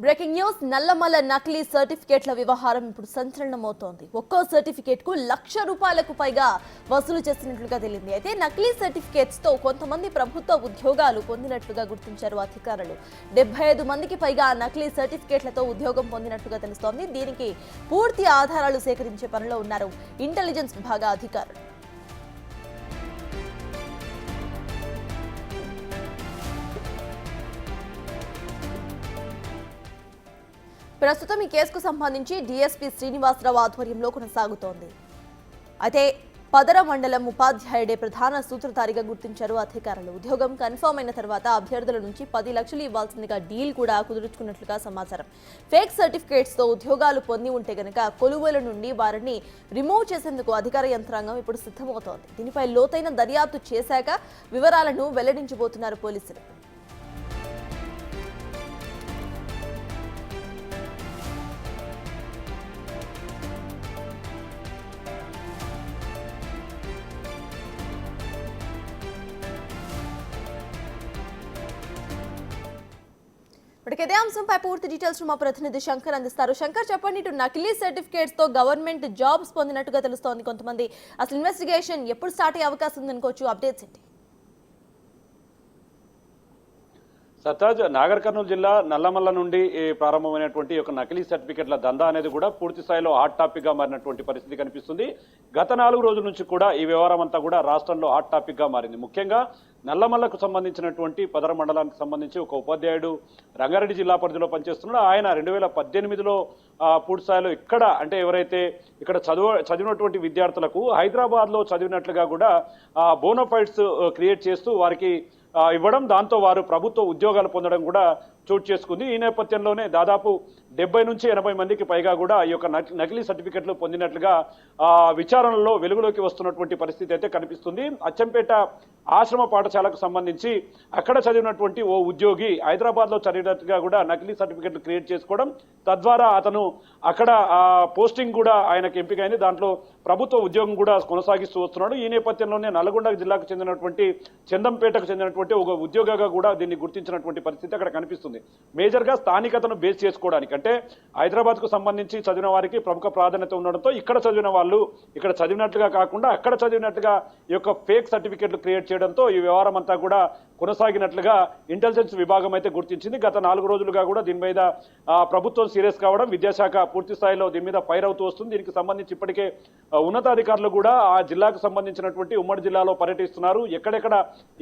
Breaking news Nallamala నకిలీ సర్టిఫికేట్ల వ్యవహారం ఇప్పుడు సంచలనమవుతోంది. ఒక్కో సర్టిఫికేట్ కు ₹1,00,000 పైగా వసూలు చేసినట్లుగా తెలిసింది. అయితే నకిలీ సర్టిఫికేట్స్ తో కొంతమంది ప్రభుత్వ ఉద్యోగాలు పొందినట్లుగా గుర్తించారు అధికారులు. 75 మందికి పైగా నకిలీ సర్టిఫికేట్లతో ఉద్యోగం పొందినట్లుగా తెలుస్తోంది. దీనికి పూర్తి ఆధారాలు సేకరించే పనిలో ఉన్నారు ఇంటెలిజెన్స్ విభాగ అధికారులు. ప్రస్తుతం ఈ కేసుకు సంబంధించి డీఎస్పీ శ్రీనివాసరావు ఆధ్వర్యంలో కొనసాగుతోంది. అయితే పదర మండలం ఉపాధ్యాయుడే ప్రధాన సూత్రధారిగా గుర్తించారు అధికారులు. ఉద్యోగం కన్ఫర్మ్ అయిన తర్వాత అభ్యర్థుల నుంచి 10 లక్షలు ఇవ్వాల్సిందిగా డీల్ కూడా కుదుర్చుకున్నట్లుగా సమాచారం. ఫేక్ సర్టిఫికేట్స్ తో ఉద్యోగాలు పొంది ఉంటే గనక కొలువుల నుండి వారిని రిమూవ్ చేసేందుకు అధికార యంత్రాంగం ఇప్పుడు సిద్ధమవుతోంది. దీనిపై లోతైన దర్యాప్తు చేశాక వివరాలను వెల్లడించబోతున్నారు పోలీసులు. ఇదే అంశంపై పూర్తి డీటెయిల్స్ మా ప్రతినిధి శంకర్ అందిస్తారు. శంకర్, చెప్పండి, ఇటు నకిలీ సర్టిఫికేట్స్ తో గవర్నమెంట్ జాబ్స్ పొందినట్టుగా తెలుస్తోంది కొంతమంది. అసలు ఇన్వెస్టిగేషన్ ఎప్పుడు స్టార్ట్ అయ్యే అవకాశం ఉంది అనుకోవచ్చు? అప్డేట్స్ ఏంటి? సత్తాజ్, నాగర్ కర్నూలు జిల్లా నల్లమల్ల నుండి ప్రారంభమైనటువంటి ఒక నకిలీ సర్టిఫికెట్ల దందా అనేది కూడా పూర్తి స్థాయిలో హాట్ టాపిక్ గా మారినటువంటి పరిస్థితి కనిపిస్తుంది. గత 4 రోజుల నుంచి కూడా ఈ వ్యవహారం అంతా కూడా రాష్ట్రంలో హాట్ టాపిక్ గా మారింది. ముఖ్యంగా నల్లమల్లకు సంబంధించినటువంటి పదర మండలానికి సంబంధించి ఒక ఉపాధ్యాయుడు రంగారెడ్డి జిల్లా పరిధిలో పనిచేస్తున్నాడు. ఆయన 2018లో పూర్తి స్థాయిలో ఇక్కడ అంటే ఎవరైతే ఇక్కడ చదివినటువంటి విద్యార్థులకు హైదరాబాద్ లో చదివినట్లుగా కూడా బోనోఫైడ్స్ క్రియేట్ చేస్తూ వారికి ఇవ్వడం, దాంతో వారు ప్రభుత్వ ఉద్యోగాలు పొందడం కూడా చోటు చేసుకుంది. ఈ నేపథ్యంలోనే దాదాపు 70 నుంచి 80 మందికి పైగా కూడా ఈ యొక్క నకిలీ సర్టిఫికెట్లు పొందినట్లుగా విచారణలో వెలుగులోకి వస్తున్నటువంటి పరిస్థితి అయితే కనిపిస్తుంది. అచ్చంపేట ఆశ్రమ పాఠశాలకు సంబంధించి అక్కడ చదివినటువంటి ఓ ఉద్యోగి హైదరాబాద్ లో చదివినట్టుగా కూడా నకిలీ సర్టిఫికెట్లు క్రియేట్ చేసుకోవడం, తద్వారా అతను అక్కడ పోస్టింగ్ కూడా ఆయనకు ఎంపికైంది. దాంట్లో ప్రభుత్వ ఉద్యోగం కూడా కొనసాగిస్తూ వస్తున్నాడు. ఈ నేపథ్యంలోనే నల్గొండ జిల్లాకు చెందినటువంటి చందంపేటకు చెందినటువంటి ఒక ఉద్యోగిగా కూడా దీన్ని గుర్తించినటువంటి పరిస్థితి అక్కడ కనిపిస్తుంది. మేజర్ గా స్థానికతను బేస్ చేసుకోవడానికి, అంటే హైదరాబాద్ కు సంబంధించి చదివిన వారికి ప్రముఖ ప్రాధాన్యత ఉండడంతో ఇక్కడ చదివిన వాళ్ళు ఇక్కడ చదివినట్లుగా కాకుండా అక్కడ చదివినట్టుగా ఈ యొక్క ఫేక్ సర్టిఫికెట్లు క్రియేట్ చేయడంతో ఈ వ్యవహారం అంతా కూడా కొనసాగినట్లుగా ఇంటెలిజెన్స్ విభాగం అయితే గుర్తించింది. గత 4 రోజులుగా కూడా దీని మీద ప్రభుత్వం సీరియస్ కావడం, విద్యాశాఖ పూర్తి స్థాయిలో దీని మీద ఫైర్ అవుతూ వస్తుంది. దీనికి సంబంధించి ఇప్పటికే ఉన్నతాధికారులు కూడా ఆ జిల్లాకు సంబంధించినటువంటి ఉమ్మడి జిల్లాలో పర్యటిస్తున్నారు. ఎక్కడెక్కడ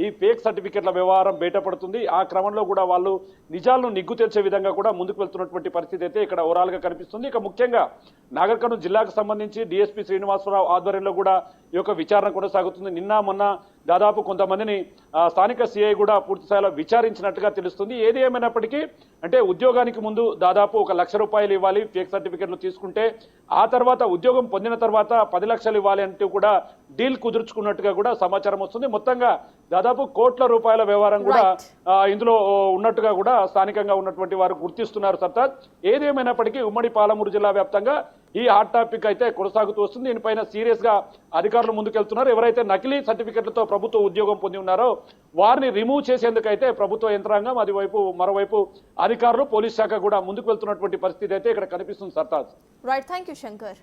ఈ ఫేక్ సర్టిఫికెట్ల వ్యవహారం బయటపడుతుంది, ఆ క్రమంలో కూడా వాళ్ళు నిజాలను నిగ్గు తెచ్చే విధంగా కూడా ముందుకు వెళ్తున్నటువంటి పరిస్థితి అయితే ఇక్కడ ఓవరాల్ గా కనిపిస్తుంది. ఇక ముఖ్యంగా నాగర్ కర్నూలు జిల్లాకు సంబంధించి డీఎస్పీ శ్రీనివాసరావు ఆధ్వర్యంలో కూడా ఈ యొక్క విచారణ కొనసాగుతుంది. నిన్న మొన్న దాదాపు కొంతమందిని స్థానిక సిఐ కూడా పూర్తి స్థాయిలో విచారించినట్టుగా తెలుస్తుంది. ఏది ఏమైనప్పటికీ అంటే ఉద్యోగానికి ముందు దాదాపు ₹1,00,000 ఇవ్వాలి ఫేక్ సర్టిఫికెట్లు తీసుకుంటే, ఆ తర్వాత ఉద్యోగం పొందిన తర్వాత 10 లక్షలు ఇవ్వాలి అంటూ కూడా డీల్ కుదుర్చుకున్నట్టుగా కూడా సమాచారం వస్తుంది. మొత్తంగా దాదాపు కోట్ల రూపాయల వ్యవహారం కూడా ఇందులో ఉన్నట్టుగా కూడా స్థానికంగా ఉన్నటువంటి వారు గుర్తిస్తున్నారు. సత్తాజ్, ఏదేమైనప్పటికీ ఉమ్మడి పాలమూరు జిల్లా వ్యాప్తంగా ఈ హాట్ టాపిక్ అయితే కొనసాగుతూ వస్తుంది. దీనిపైన సీరియస్ గా అధికారులు ముందుకెళ్తున్నారు. ఎవరైతే నకిలీ సర్టిఫికెట్లతో ప్రభుత్వ ఉద్యోగం పొంది ఉన్నారో వారిని రిమూవ్ చేసేందుకైతే ప్రభుత్వ యంత్రాంగం, మరోవైపు అధికారులు, పోలీస్ శాఖ కూడా ముందుకు వెళ్తున్నటువంటి పరిస్థితి అయితే ఇక్కడ కనిపిస్తుంది. Sartaj, right, thank you Shankar.